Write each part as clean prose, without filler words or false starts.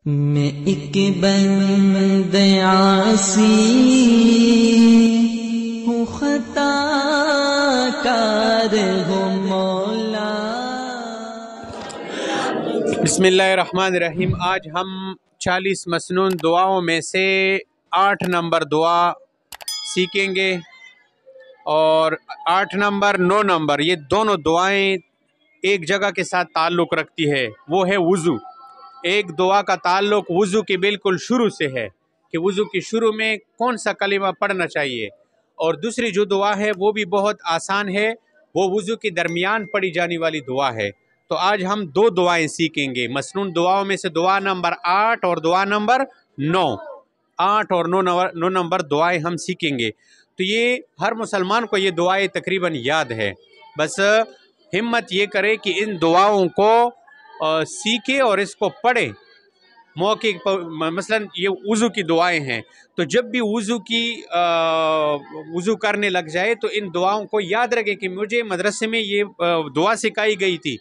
میں ایک بند عاصی ہوں، خطا کار ہوں مولا۔ بسم اللہ الرحمن الرحیم۔ آج ہم 40 مسنون دعاؤں میں سے 8 نمبر دعا سیکھیں گے، اور 8 نمبر 9 نمبر یہ دونوں دعائیں ایک جگہ کے ساتھ تعلق رکھتی ہے، وہ ہے وضو۔ ایک دعا کا تعلق وضو کے بالکل شروع سے ہے کہ وضو کی شروع میں کون سا کلمہ پڑھنا چاہیے، اور دوسری جو دعا ہے وہ بھی بہت آسان ہے، وہ وضو کے درمیان پڑھی جانے والی دعا ہے۔ تو آج ہم 2 دعائیں سیکھیں گے، مسنون دعاؤں میں سے دعا نمبر 8 اور دعا نمبر 9۔ 8 اور 9 نمبر دعائیں ہم سیکھیں گے۔ تو یہ ہر مسلمان کو یہ دعائیں تقریباً یاد ہے، بس ہمت یہ کرے کہ ان دعاؤں کو سیکھے اور اس کو پڑھے موقع پر۔ مثلا یہ وضو کی دعائیں ہیں، تو جب بھی وضو کرنے لگ جائے تو ان دعاؤں کو یاد رکھے کہ مجھے مدرسے میں یہ دعا سکھائی گئی تھی،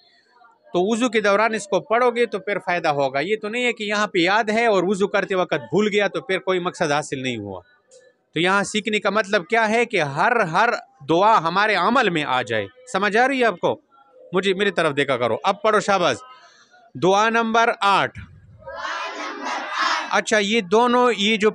تو وضو کے دوران اس کو پڑھو گے تو پھر فائدہ ہوگا۔ یہ تو نہیں ہے کہ یہاں پہ یاد ہے اور وضو کرتے وقت بھول گیا تو پھر کوئی مقصد حاصل نہیں ہوا۔ تو یہاں سیکھنے کا مطلب کیا ہے کہ ہر دعا ہمارے عمل میں آ جائے۔ سمجھ آ رہی ہے آپ کو؟ میری طرف دیکھا کرو، اب پڑھو شاباش۔ دعا نمبر 8۔ اچھا، یہ دونوں یہ جو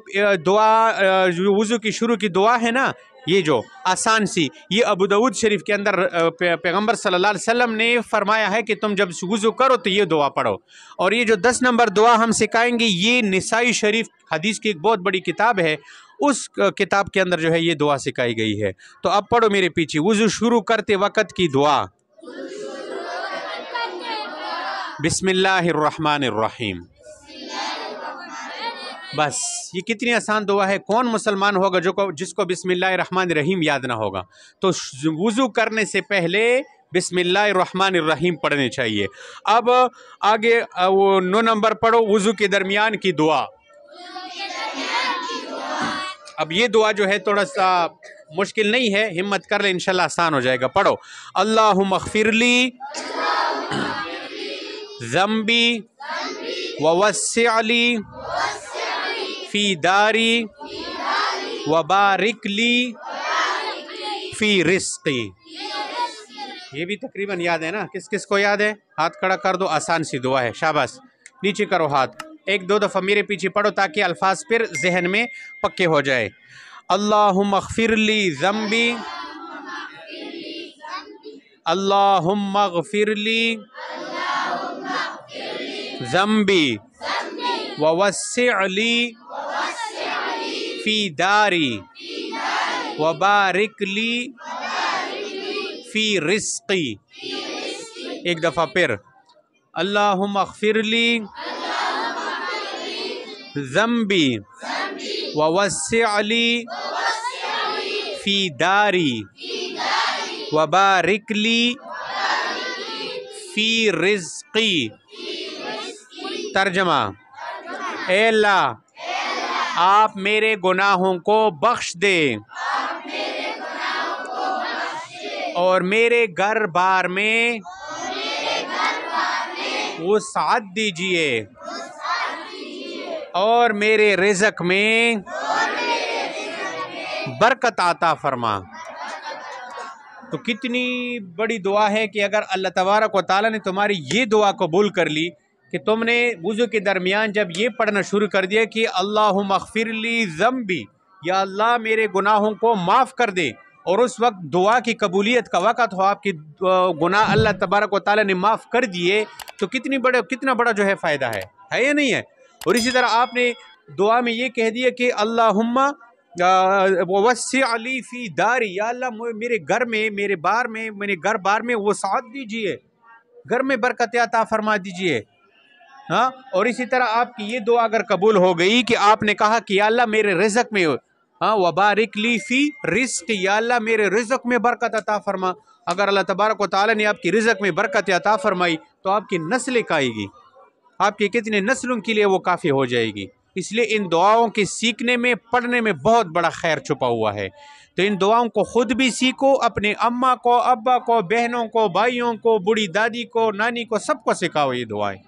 دعا جو وضو کی شروع کی دعا ہے نا، یہ جو آسان سی، یہ ابو داؤد شریف کے اندر پیغمبر صلی اللہ علیہ وسلم نے فرمایا ہے کہ تم جب وضو کرو تو یہ دعا پڑھو۔ اور یہ جو 10 نمبر دعا ہم سکھائیں گے، یہ نسائی شریف حدیث کی ایک بہت بڑی کتاب ہے، اس کتاب کے اندر جو ہے یہ دعا سکھائی گئی ہے۔ تو اب پڑھو میرے پیچھے، وضو شروع کرتے وقت کی دعا۔ بسم اللہ الرحمن الرحیم۔ بس یہ کتنی آسان دعا ہے، کون مسلمان ہوگا جس کو بسم اللہ الرحمن الرحیم یاد نہ ہوگا؟ تو وضو کرنے سے پہلے بسم اللہ الرحمن الرحیم پڑھنے چاہیے۔ اب آگے وہ 9 نمبر پڑھو، وضو کے درمیان کی دعا۔ اب یہ دعا جو ہے تھوڑا سا مشکل نہیں ہے، ہمت کر لیں، انشاءاللہ آسان ہو جائے گا۔ پڑھو، اللہم اغفر لی ذنبی ووسع لی فی داری وبارک لی فی رزقی۔ یہ بھی تقریباً یاد ہے نا؟ کس کس کو یاد ہے؟ ہاتھ کھڑا کر دو، آسان سی دعا ہے، شاباش۔ نیچے کرو ہاتھ، 1-2 دفعہ میرے پیچھے پڑھو تاکہ الفاظ پھر ذہن میں پکے ہو جائے۔ اللہم اغفر لی ذنبی، اللہم اغفر لی ذنبی ووسع لی فی داری وبارک لی فی رزقی۔ ایک دفعہ پھر، اللہم اغفر لی ذنبی ووسع لی فی داری وبارک لی فی رزقی۔ ترجمہ، اے اللہ، آپ میرے گناہوں کو بخش دیں اور میرے گھر بار میں وسعت دیجئے اور میرے رزق میں برکت عطا فرما۔ تو کتنی بڑی دعا ہے کہ اگر اللہ تبارک و تعالیٰ نے تمہاری یہ دعا قبول کر لی کہ تم نے وضو کے درمیان جب یہ پڑھنا شروع کر دیا کہ اللہم اغفر لی ذنبی، یا اللہ میرے گناہوں کو معاف کر دے، اور اس وقت دعا کی قبولیت کا وقت ہو، آپ کی گناہ اللہ تبارک و تعالیٰ نے معاف کر دیے، تو کتنا بڑا جو ہے فائدہ ہے یا نہیں ہے؟ اور اسی طرح آپ نے دعا میں یہ کہہ دیا کہ اللہم وسع لی فی داری، یا اللہ میرے گھر میں، میرے گھر بار میں وسعت دیجئے، گھر میں برکت عطا فرما دیجئے۔ ہاں، اور اسی طرح آپ کی یہ دعا اگر قبول ہو گئی کہ آپ نے کہا کہ یا اللہ میرے رزق میں، وبارک لی فی رزق، یا اللہ میرے رزق میں برکت عطا فرما۔ اگر اللہ تبارک و تعالیٰ نے آپ کی رزق میں برکت عطا فرمائی تو آپ کی نسلیں آئے گی، آپ کی کتنے نسلوں کے لیے وہ کافی ہو جائے گی۔ اس لیے ان دعاؤں کے سیکھنے میں، پڑھنے میں بہت بڑا خیر چھپا ہوا ہے۔ تو ان دعاؤں کو خود بھی سیکھو، اپنے اماں کو، ابا کو، بہنوں کو، بھائیوں کو، بوڑھی دادی کو، نانی کو، سب کو سکھاؤ یہ دعائیں۔